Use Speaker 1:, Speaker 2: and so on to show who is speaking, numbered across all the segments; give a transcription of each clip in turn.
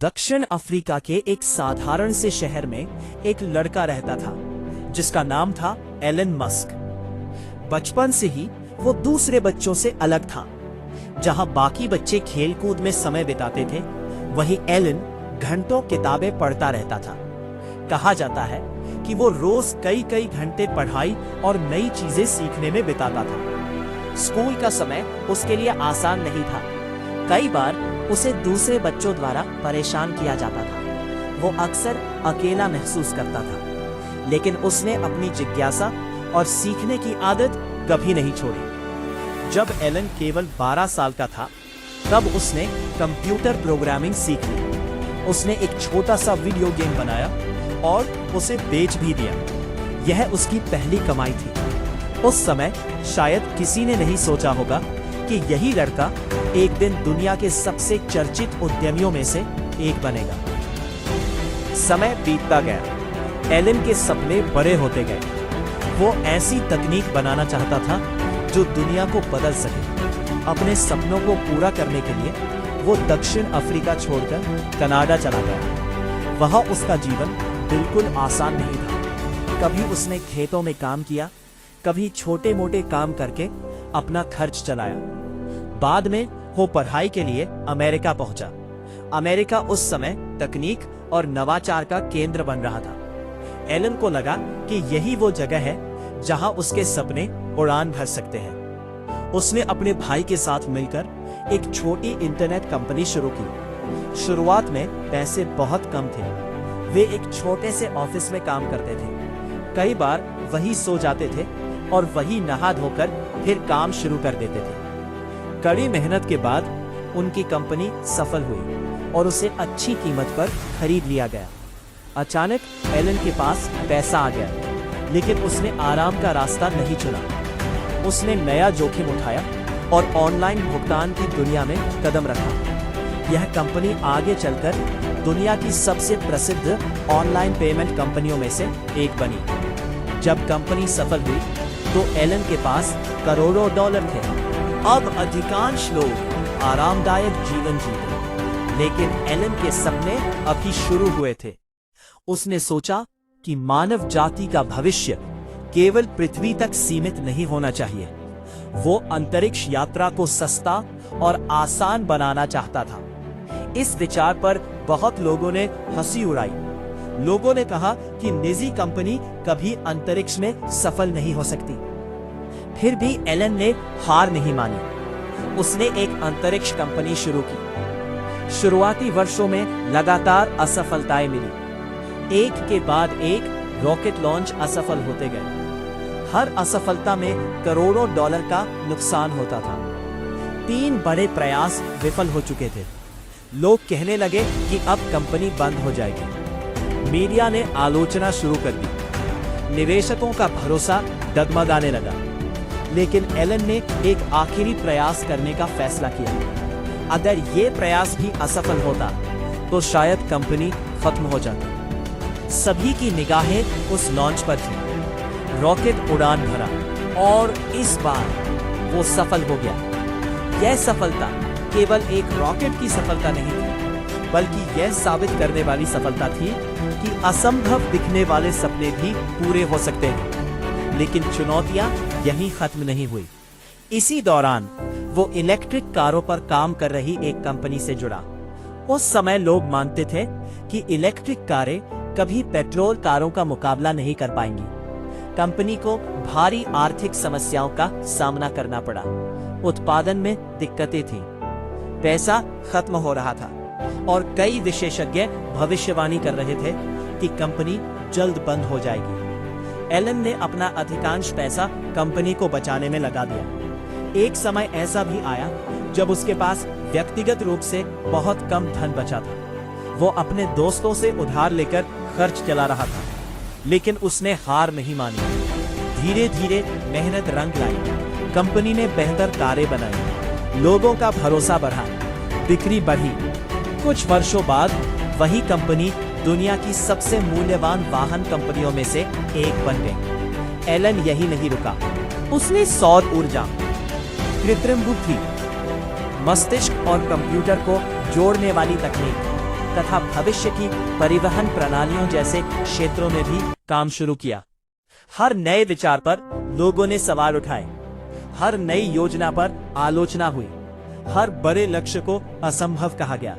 Speaker 1: दक्षिण अफ्रीका के एक साधारण से शहर में एक लड़का रहता था जिसका नाम था एलन मस्क। बचपन से ही वो दूसरे बच्चों से अलग था। जहां बाकी बच्चे खेलकूद में समय बिताते थे, वहीं एलन घंटों किताबें पढ़ता रहता था। कहा जाता है कि वो रोज कई कई घंटे पढ़ाई और नई चीजें सीखने में बिताता था। स्कूल का समय उसके लिए आसान नहीं था। कई बार उसे दूसरे बच्चों द्वारा परेशान किया जाता था। वो अक्सर अकेला महसूस करता था, लेकिन उसने अपनी जिज्ञासा और सीखने की आदत कभी नहीं छोड़ी। जब एलन केवल 12 साल का था, तब उसने कंप्यूटर प्रोग्रामिंग सीख ली। उसने एक छोटा सा वीडियो गेम बनाया और उसे बेच भी दिया। यह उसकी पहली कमाई थी। उस समय शायद किसी ने नहीं सोचा होगा कि यही लड़का एक दिन दुनिया के सबसे चर्चित उद्यमियों में से एक बनेगा। समय बीतता गया। एलन के सपने बड़े होते गए। वो ऐसी तकनीक बनाना चाहता था जो दुनिया को बदल सके। अपने सपनों को पूरा करने के लिए वो दक्षिण अफ्रीका छोड़कर कनाडा चला गया। वहां उसका जीवन बिल्कुल आसान नहीं था। कभी उसने खेतों में काम किया, कभी छोटे मोटे काम करके अपना खर्च चलाया। बाद में वो पढ़ाई के लिए अमेरिका पहुंचा। अमेरिका उस समय तकनीक और नवाचार का केंद्र बन रहा था। एलन को लगा कि यही वो जगह है जहां उसके सपने उड़ान भर सकते हैं। उसने अपने भाई के साथ मिलकर एक छोटी इंटरनेट कंपनी शुरू की। शुरुआत में पैसे बहुत कम थे। वे एक छोटे से ऑफिस में काम करते थे। कई बार वही सो जाते थे और वही नहा धोकर फिर काम शुरू कर देते थे। कड़ी मेहनत के बाद उनकी कंपनी सफल हुई और उसे अच्छी कीमत पर खरीद लिया गया। अचानक एलन के पास पैसा आ गया, लेकिन उसने आराम का रास्ता नहीं चुना। उसने नया जोखिम उठाया और ऑनलाइन भुगतान की दुनिया में कदम रखा। यह कंपनी आगे चलकर दुनिया की सबसे प्रसिद्ध ऑनलाइन पेमेंट कंपनियों में से एक बनी। जब कंपनी सफल हुई तो एलन के पास करोड़ों डॉलर थे। अब अधिकांश लोग आरामदायक जीवन जीते, लेकिन एलन के सपने अभी शुरू हुए थे। उसने सोचा कि मानव जाति का भविष्य केवल पृथ्वी तक सीमित नहीं होना चाहिए। वो अंतरिक्ष यात्रा को सस्ता और आसान बनाना चाहता था। इस विचार पर बहुत लोगों ने हंसी उड़ाई। लोगों ने कहा कि निजी कंपनी कभी अंतरिक्ष में सफल नहीं हो सकती। फिर भी एलन ने हार नहीं मानी। उसने एक अंतरिक्ष कंपनी शुरू की। शुरुआती वर्षों में लगातार असफलताएं मिली। एक के बाद एक रॉकेट लॉन्च असफल होते गए। हर असफलता में करोड़ों डॉलर का नुकसान होता था। 3 बड़े प्रयास विफल हो चुके थे। लोग कहने लगे कि अब कंपनी बंद हो जाएगी। मीडिया ने आलोचना शुरू कर दी। निवेशकों का भरोसा डगमगाने लगा। लेकिन एलन ने एक आखिरी प्रयास करने का फैसला किया। अगर ये प्रयास भी असफल होता तो शायद कंपनी खत्म हो जाती। सभी की निगाहें उस लॉन्च पर थी। रॉकेट उड़ान भरा और इस बार वो सफल हो गया। यह सफलता केवल एक रॉकेट की सफलता नहीं थी, बल्कि यह साबित करने वाली सफलता थी कि असंभव दिखने वाले सपने भी पूरे हो सकते हैं। लेकिन चुनौतियां यहीं खत्म नहीं हुई। इसी दौरान वो इलेक्ट्रिक कारों पर काम कर रही एक कंपनी से जुड़ा। उस समय लोग मानते थे कि इलेक्ट्रिक कारें कभी पेट्रोल कारों का मुकाबला नहीं कर पाएंगी। कंपनी को भारी आर्थिक समस्याओं का सामना करना पड़ा। उत्पादन में दिक्कतें थीं, पैसा खत्म हो रहा था और कई विशेषज्ञ भविष्यवाणी कर रहे थे कि कंपनी जल्द बंद हो जाएगी। एलन ने अपना अधिकांश पैसा कंपनी को बचाने में लगा दिया। एक समय ऐसा भी आया जब उसके पास व्यक्तिगत रूप से बहुत कम धन बचा था। वो अपने दोस्तों से उधार लेकर खर्च चला रहा था, लेकिन उसने हार नहीं मानी। धीरे धीरे मेहनत रंग लाई। कंपनी ने बेहतर कारें बनाई, लोगों का भरोसा बढ़ा, बिक्री बढ़ी। कुछ वर्षों बाद वही कंपनी दुनिया की सबसे मूल्यवान वाहन कंपनियों में से एक बन गई। एलन यही नहीं रुका। उसने सौर ऊर्जा, कृत्रिम बुद्धि, मस्तिष्क और कंप्यूटर को जोड़ने वाली तकनीक तथा भविष्य की परिवहन प्रणालियों जैसे क्षेत्रों में भी काम शुरू किया। हर नए विचार पर लोगों ने सवाल उठाए, हर नई योजना पर आलोचना हुई, हर बड़े लक्ष्य को असंभव कहा गया,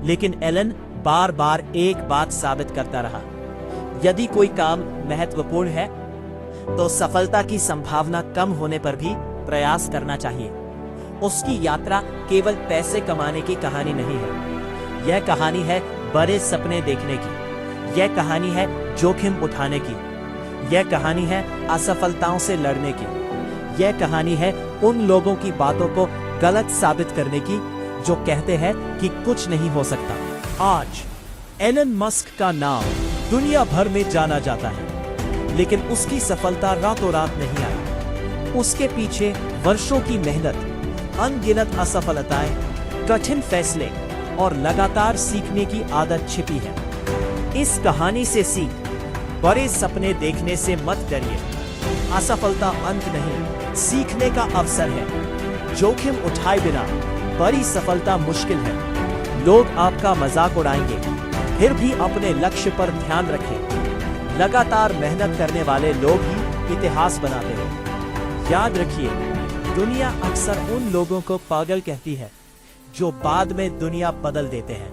Speaker 1: लेकिन एलन बार बार एक बात साबित करता रहा, यदि कोई काम महत्वपूर्ण है तो सफलता की संभावना कम होने पर भी प्रयास करना चाहिए। उसकी यात्रा केवल पैसे कमाने की कहानी नहीं है, यह कहानी है बड़े सपने देखने की, यह कहानी है जोखिम उठाने की, यह कहानी है असफलताओं से लड़ने की, यह कहानी है उन लोगों की बातों को गलत साबित करने की जो कहते हैं कि कुछ नहीं हो सकता। आज एलन मस्क का नाम दुनिया भर में जाना जाता है, लेकिन उसकी सफलता रातों रात नहीं आई। उसके पीछे वर्षों की मेहनत, अनगिनत असफलताएं, कठिन फैसले और लगातार सीखने की आदत छिपी है। इस कहानी से सीख, बड़े सपने देखने से मत डरिए। असफलता अंत नहीं, सीखने का अवसर है। जोखिम उठाए बिना बड़ी सफलता मुश्किल है। लोग आपका मजाक उड़ाएंगे, फिर भी अपने लक्ष्य पर ध्यान रखें। लगातार मेहनत करने वाले लोग ही इतिहास बनाते हैं। याद रखिए, दुनिया अक्सर उन लोगों को पागल कहती है जो बाद में दुनिया बदल देते हैं।